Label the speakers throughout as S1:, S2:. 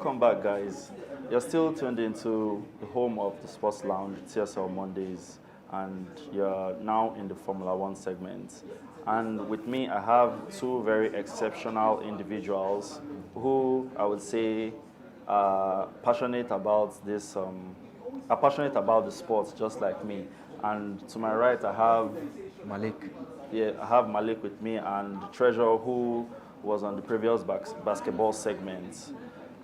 S1: welcome back, guys. You're still tuned into the home of the Sports Lounge, TSL Mondays, and you're now in the Formula One segment. And with me, I have two very exceptional individuals who I would say are passionate about this, are passionate about the sport, just like me. And to my right, I have
S2: Malik.
S1: Yeah, I have Malik with me and Treasure, who was on the previous basketball segment.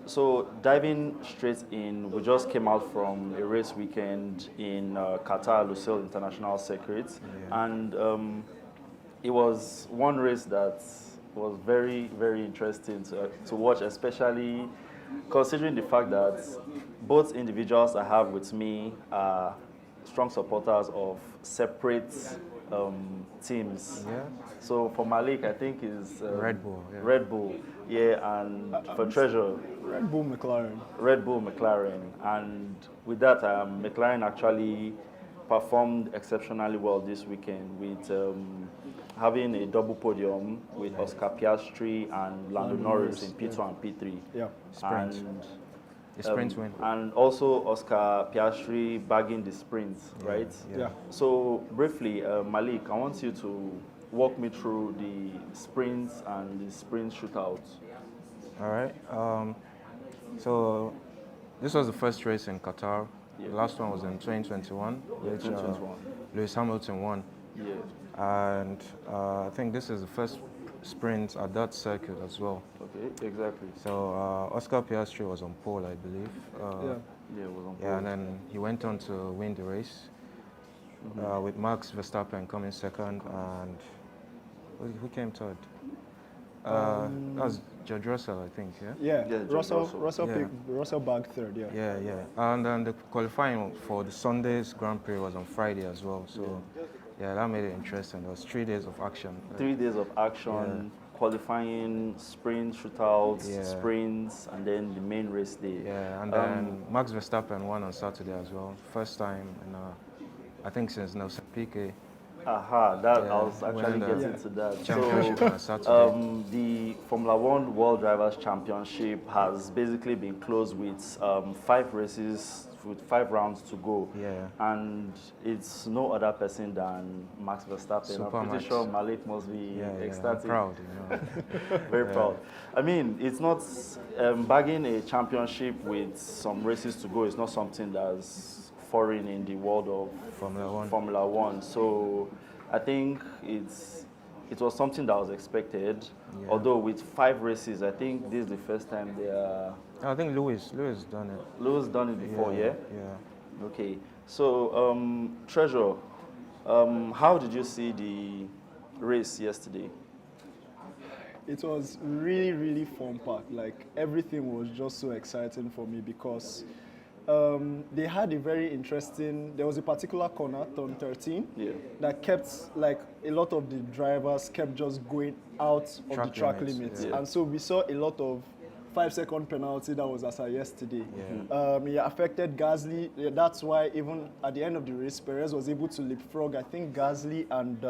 S1: So diving straight in, we just came out from a race weekend in Qatar Losail International Circuit, and it was one race that was very, very interesting to watch, especially considering the fact that both individuals I have with me are strong supporters of separate teams.
S2: Yeah.
S1: So for Malik, I think is
S2: Red Bull. Yeah.
S1: Red Bull, yeah, and for Treasure,
S3: Red Bull McLaren.
S1: Red Bull McLaren, and with that, McLaren actually performed exceptionally well this weekend with having a double podium with Oscar Piastri and Lando Norris in P2 and P3.
S3: Yeah.
S2: Sprint.
S1: And
S2: The sprint win.
S1: and also Oscar Piastri bagging the sprint, right?
S3: Yeah.
S1: So briefly, Malik, I want you to walk me through the sprints and the sprint shootouts.
S2: All right. So this was the first race in Qatar.
S1: Yeah.
S2: The last one was in 2021,
S1: Yeah,
S2: which
S1: 2021.
S2: Lewis Hamilton won.
S1: Yeah.
S2: And I think this is the first sprint at that circuit as well.
S1: Okay, exactly.
S2: So Oscar Piastri was on pole, I believe.
S1: Yeah, it was on
S2: Yeah, and then he went on to win the race with Max Verstappen coming second, and who came third? That was George Russell, I think. Yeah.
S3: Yeah.
S1: Yeah, George
S3: Russell
S1: Russell.
S2: Yeah.
S3: Russell bagged third. Yeah.
S2: Yeah, yeah. And then the qualifying for the Sunday's Grand Prix was on Friday as well. So, yeah, that made it interesting. There was 3 days of action.
S1: 3 days of action, qualifying, sprint shootouts,
S2: Yeah.
S1: sprints, and then the main race day.
S2: Yeah, and then Max Verstappen won on Saturday as well. First time in, I think, since Nelson Piquet.
S1: Aha, that I
S2: Yeah,
S1: was actually
S2: winning the
S1: getting to that.
S2: championship on
S1: So,
S2: Saturday.
S1: the Formula One World Drivers' Championship has basically been closed with 5 races, with 5 rounds to go.
S2: Yeah.
S1: And it's no other person than Max Verstappen.
S2: Super
S1: I'm pretty
S2: Max.
S1: sure Malik must be
S2: Yeah, I'm
S1: ecstatic.
S2: proud, you know.
S1: Very proud. I mean, it's not bagging a championship with some races to go. It's not something that's foreign in the world of Formula One. So I think it was something that was expected.
S2: Yeah.
S1: Although with 5 races, I think this is the first time they are.
S2: I think Lewis done it.
S1: Lewis done it before, yeah?
S2: Yeah.
S1: Okay. So Treasure, how did you see the race yesterday?
S3: It was really, really fun packed. Like everything was just so exciting for me because they had a very interesting. There was a particular corner, turn 13, that kept like a lot of the drivers kept just going out of the track limits, and so we saw a lot of 5-second penalty that was as of yesterday. It affected Gasly. That's why even at the end of the race, Perez was able to leapfrog. I think Gasly and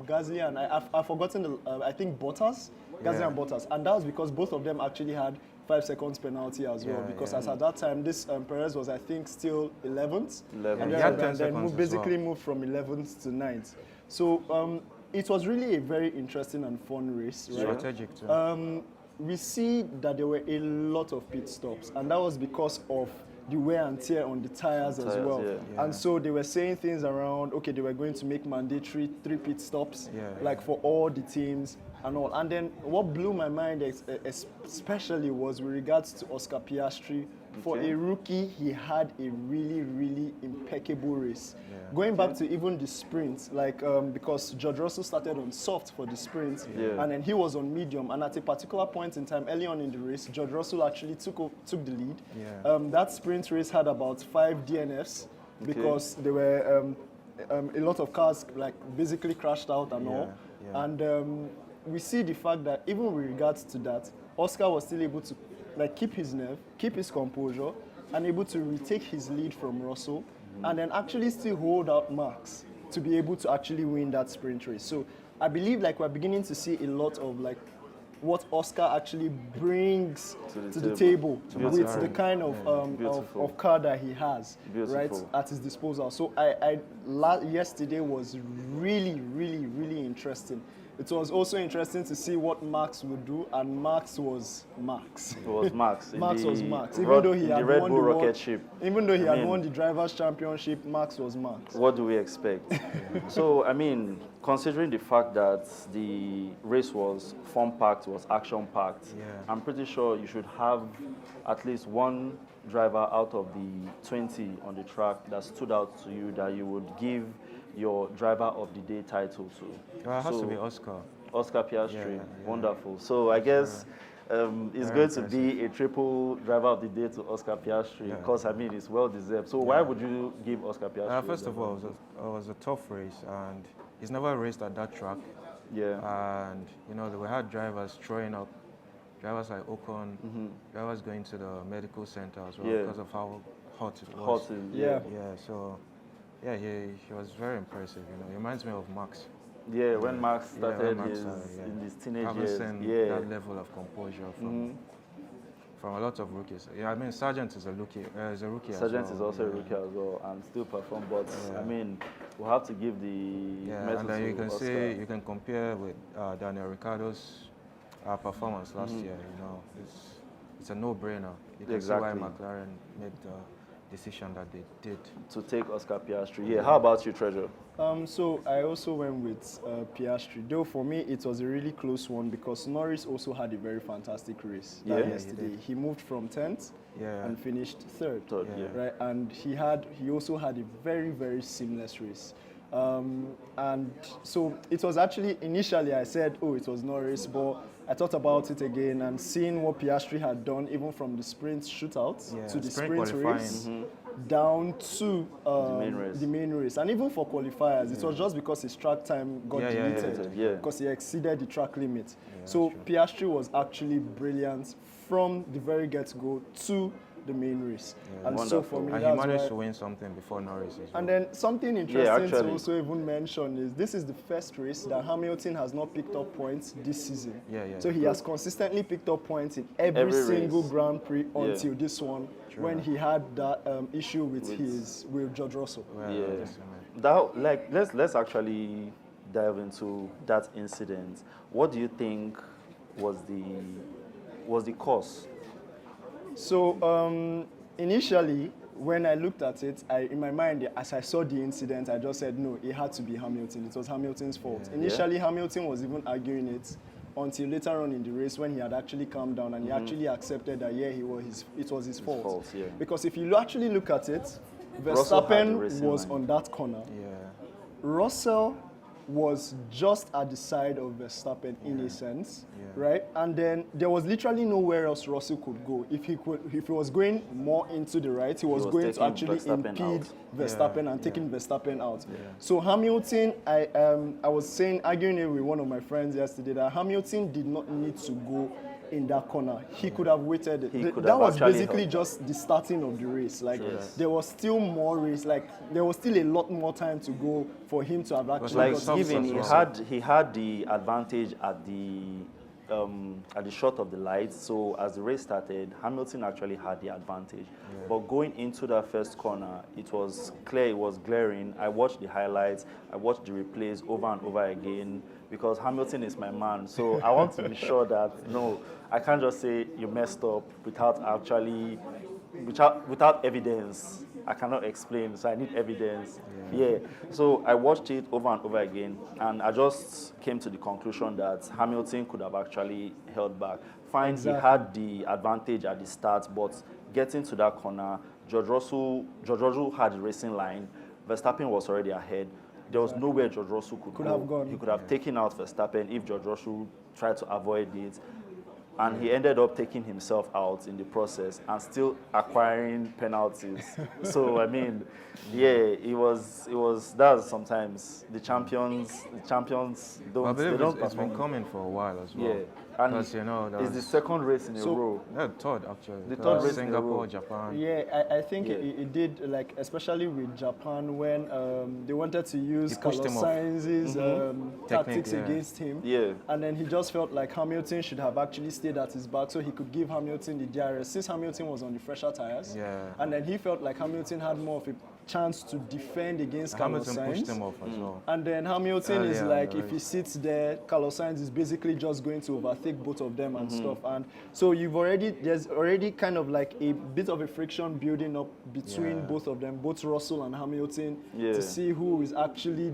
S3: Gasly and I've forgotten I think Bottas. Gasly and Bottas, and that was because both of them actually had 5 seconds penalty as well. Because as at that time, this Perez was I think still 11th, and then basically moved from 11th to 9th. So it was really a very interesting and fun race. Right?
S2: Strategic too.
S3: We see that there were a lot of pit stops, and that was because of the wear and tear on the tires as well. And so they were saying things around, okay, they were going to make mandatory 3 pit stops, like for all the teams and all. And then what blew my mind especially was with regards to Oscar Piastri. For a rookie, he had a really, really impeccable race. Going back to even the sprints, like because George Russell started on soft for the sprints, and then he was on medium. And at a particular point in time, early on in the race, George Russell actually took the lead. That sprint race had about 5 DNFs because there were a lot of cars like basically crashed out and all. And we see the fact that even with regards to that, Oscar was still able to like keep his nerve, keep his composure, and able to retake his lead from Russell, and then actually still hold out Max to be able to actually win that sprint race. So I believe like we're beginning to see a lot of like what Oscar actually brings to the table with the kind of car that he has, right, at his disposal. So yesterday was really, really, really interesting. It was also interesting to see what Max would do, and Max was Max.
S1: It was Max.
S3: Max was Max. Even though he had won the
S1: rocket ship.
S3: Even though he had won the Drivers' Championship, Max was Max.
S1: What do we expect? So, I mean, considering the fact that the race was fun-packed, was action-packed, I'm pretty sure you should have at least one driver out of the 20 on the track that stood out to you that you would give your driver of the day title to.
S2: Well, it has to be Oscar.
S1: Oscar Piastri, wonderful. So I guess it's going to be a triple driver of the day to Oscar Piastri because I mean it's well deserved. So why would you give Oscar Piastri?
S2: First of all, it was a tough race, and he's never raced at that track.
S1: Yeah.
S2: And you know we had drivers throwing up, drivers like Ocon, drivers going to the medical center as well because of how hot it was. So. Yeah, he was very impressive. You know, he reminds me of Max.
S1: Yeah, when Max started in his teenage years.
S2: That level of composure from a lot of rookies. Yeah, I mean, Sargent is a rookie.
S1: Sargent is also a rookie as well, and still performed. But I mean, we'll have to give the
S2: and then you can Oscar. You can compare with Daniel Ricciardo's performance last year. You know, it's a no-brainer. You can see why McLaren made the decision that they did
S1: to take Oscar Piastri. Yeah, how about you, Treasure?
S3: So I also went with Piastri. Though for me it was a really close one because Norris also had a very fantastic race yesterday. He moved from 10th and finished third, right? And he also had a very, very seamless race. And so it was actually, initially I said, oh, it was Norris, but I thought about it again and seeing what Piastri had done, even from the sprint shootout to the sprint race, down to the main race. And even for qualifiers, it was just because his track time got deleted because he exceeded the track limit. So Piastri was actually brilliant from the very get-go to the main race. And
S1: wonderful.
S3: so for me,
S2: and he managed to win something before Norris as well.
S3: And then something interesting to also even mention is this is the first race that Hamilton has not picked up points this season. So he has consistently picked up points in every single race. Grand Prix until this one, when he had that issue with George Russell.
S1: Let's actually dive into that incident. What do you think was the cause?
S3: So initially, when I looked at it, in my mind, as I saw the incident, I just said, no, it had to be Hamilton. It was Hamilton's fault. Initially, Hamilton was even arguing it until later on in the race when he had actually calmed down and he actually accepted that, it was his fault. Because if you actually look at it, Verstappen was on that corner. Russell was just at the side of Verstappen in a sense, right? And then there was literally nowhere else Russell could go. If he was going more into the right, he was going to actually impede Verstappen and taking Verstappen out. So Hamilton, I was arguing with one of my friends yesterday that Hamilton did not need to go in that corner. He could have waited. That was basically just the starting of the race. Like there was still more race. Like there was still a lot more time to go for him to have actually.
S1: He had the advantage at the shot of the lights. So as the race started, Hamilton actually had the advantage. But going into that first corner, it was clear, it was glaring. I watched the highlights, I watched the replays over and over again because Hamilton is my man. So I want to be sure that, no, I can't just say you messed up without evidence. I cannot explain, so I need evidence. So I watched it over and over again, and I just came to the conclusion that Hamilton could have actually held back. Fine, he had the advantage at the start, but getting to that corner, George Russell had the racing line. Verstappen was already ahead. There was nowhere George Russell could
S3: have gone.
S1: He could have taken out Verstappen if George Russell tried to avoid it. And he ended up taking himself out in the process and still acquiring penalties. So I mean, it was that's sometimes the champions don't.
S2: I believe it's been coming for a while as well.
S1: And
S2: Because, you know,
S1: it's the second race in a row.
S2: No, third actually.
S1: The third race in a row.
S2: Singapore, Japan.
S3: Yeah, I think it did, like, especially with Japan when they wanted to use Carlos Sainz's tactics against him.
S1: Yeah.
S3: And then he just felt like Hamilton should have actually stayed at his back so he could give Hamilton the DRS since Hamilton was on the fresher tires.
S2: Yeah.
S3: And then he felt like Hamilton had more of a chance to defend against Carlos Sainz.
S2: Hamilton pushed him off as well.
S3: And then Hamilton is like, if he sits there, Carlos Sainz is basically just going to overtake both of them and stuff. And so there's already kind of like a bit of a friction building up between both of them, both Russell and Hamilton, to see who is actually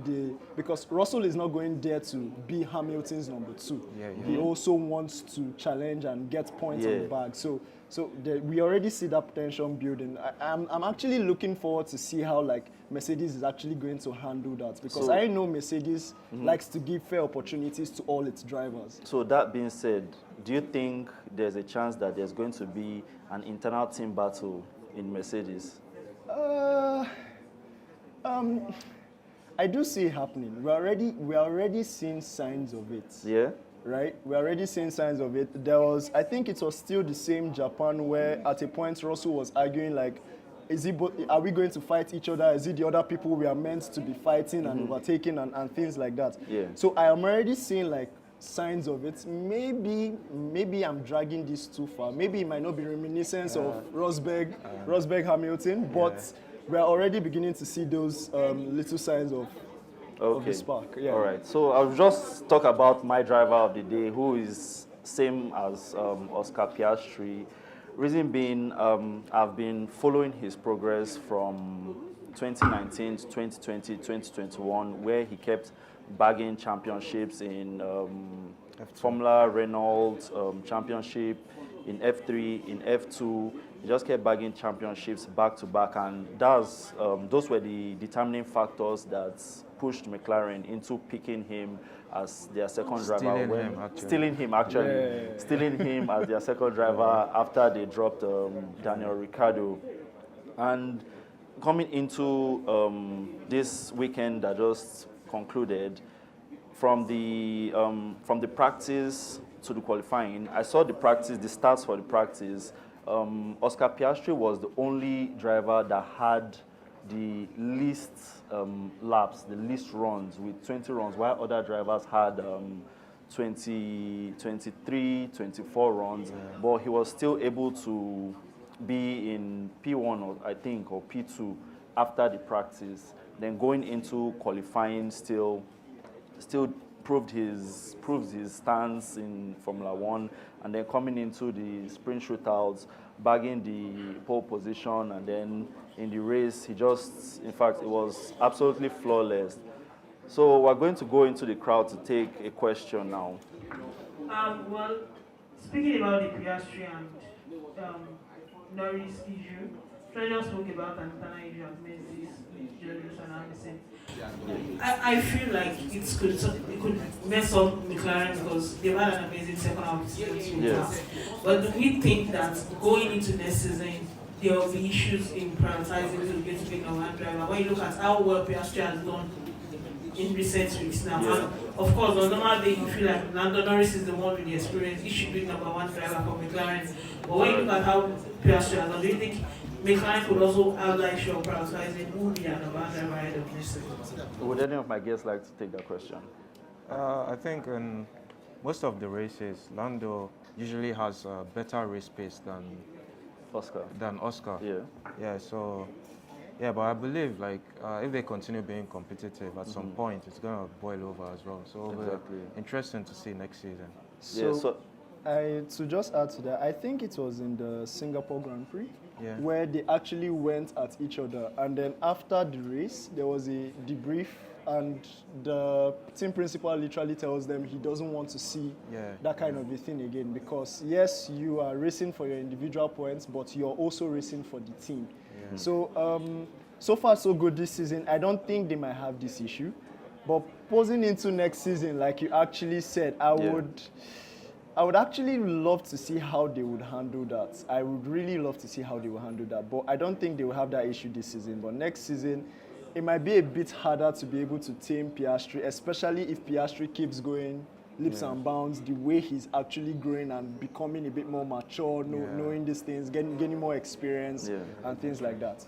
S3: because Russell is not going there to be Hamilton's number 2. He also wants to challenge and get points on the bag. So we already see that tension building. I'm actually looking forward to see how like Mercedes is actually going to handle that, because I know Mercedes likes to give fair opportunities to all its drivers.
S1: So that being said, do you think there's a chance that there's going to be an internal team battle in Mercedes?
S3: I do see it happening. We're already seeing signs of it.
S1: Yeah.
S3: Right? We're already seeing signs of it. I think it was still the same Japan where at a point Russell was arguing like, are we going to fight each other? Is it the other people we are meant to be fighting and overtaking and things like that? Yeah. So I am already seeing like signs of it. Maybe I'm dragging this too far. Maybe it might not be reminiscence of Rosberg Hamilton, but we're already beginning to see those little signs of the spark. Yeah.
S1: All right. So I'll just talk about my driver of the day, who is same as Oscar Piastri. Reason being, I've been following his progress from 2019 to 2020, 2021, where he kept bagging championships in Formula Renault championship, in F3, in F2. He just kept bagging championships back to back, and those were the determining factors that pushed McLaren into picking him as their second driver. Stealing him as their second driver after they dropped Daniel Ricciardo. And coming into this weekend that just concluded, from the practice to the qualifying, I saw the stats for the practice. Oscar Piastri was the only driver that had the least laps, the least runs, with 20 runs, while other drivers had 20, 23, 24 runs, but he was still able to be in P1, I think, or P2 after the practice. Then going into qualifying, still proved his stance in Formula One, and then coming into the sprint shootouts, bagging the pole position, and then in the race, in fact, it was absolutely flawless. So we're going to go into the crowd to take a question now.
S4: Well, speaking about the Piastri and Norris issue, Treasure spoke about an internal issue at Mercedes with George and Anderson. I feel like it could mess up McLaren because they've had an amazing second half. But do we think that going into next season, there will be issues in prioritizing to get to pick number one driver? When you look at how well Piastri has done in recent weeks now, and of course, on normal day, you feel like Lando Norris is the one with the experience. He should be number one driver for McLaren. But when you look at how Piastri has done, do you think McLaren could also have that issue of prioritizing who will be an number one driver ahead of next season?
S1: Would any of my guests like to take that question?
S2: I think in most of the races, Lando usually has a better race pace than Oscar. Yeah. So, but I believe like if they continue being competitive, at some point it's gonna boil over as well. So interesting to see next season.
S3: To just add to that, I think it was in the Singapore Grand Prix where they actually went at each other, and then after the race there was a debrief, and the team principal literally tells them he doesn't want to see that kind of a thing again, because yes, you are racing for your individual points, but you're also racing for the team. So so far so good this season. I don't think they might have this issue, but posing into next season, like you actually said, I would actually love to see how they would handle that. I would really love to see how they will handle that. But I don't think they will have that issue this season. But next season, it might be a bit harder to be able to tame Piastri, especially if Piastri keeps going leaps and bounds, the way he's actually growing and becoming a bit more mature, knowing these things, gaining more experience and things like that.